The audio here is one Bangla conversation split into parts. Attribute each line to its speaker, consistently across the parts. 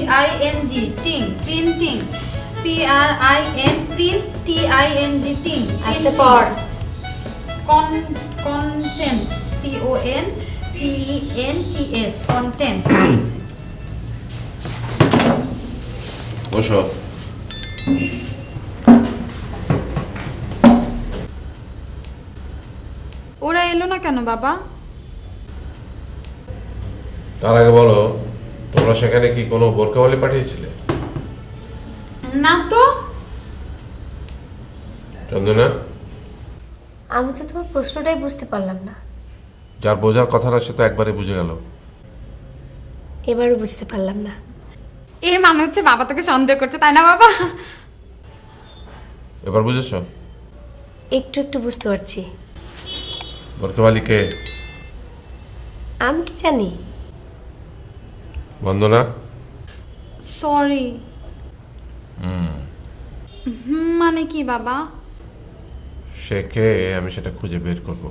Speaker 1: PRINTING ting printing PRIN print TING ting
Speaker 2: আস্তে পড়
Speaker 1: contents CONTENTS contents
Speaker 3: বসো।
Speaker 1: ওরা এলো না কেন বাবা?
Speaker 3: তার আগে বলো, তোমরা সেখানে কি কোনো বোরকাওয়ালি পাঠিয়েছিলে?
Speaker 1: না তো।
Speaker 3: চন্দনা,
Speaker 2: আমি তো তোমার প্রশ্নটাই বুঝতে পারলাম না।
Speaker 3: যার বোঝার কথা না সে তো একবারে বুঝে গেল।
Speaker 2: এবারও বুঝতে পারলাম না।
Speaker 1: এর মানে হচ্ছে বাবা তোকে সন্দেহ করছে, তাই না বাবা?
Speaker 3: এবার বুঝেছ?
Speaker 2: একটু একটু বুঝতে পারছি।
Speaker 3: বোরকাওয়ালি কে?
Speaker 2: আমি কি জানি?
Speaker 3: বন্দনা।
Speaker 1: সরি। মানে কি বাবা?
Speaker 3: সে কে আমি সেটা খুঁজে বের করব,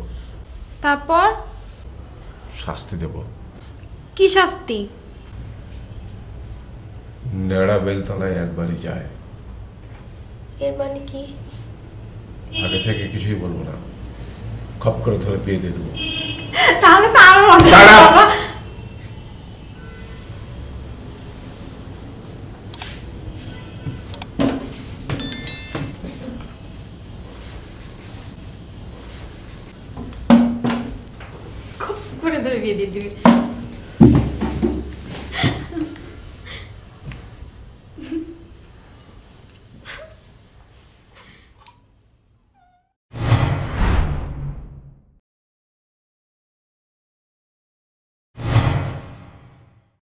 Speaker 1: তারপর
Speaker 3: শাস্তি দেব।
Speaker 1: কি শাস্তি?
Speaker 3: নেড়া বেলতলায় একবারই যায়।
Speaker 2: এর মানে কি?
Speaker 3: আগে থেকে কিছুই বলবো না, খপ করে ধরে বিয়ে দিয়ে দেবো।
Speaker 1: তাহলে তো আরো মজা
Speaker 3: দাঁড়া।
Speaker 1: বাবা। খপ করে ধরে বিয়ে দিয়ে দিবি।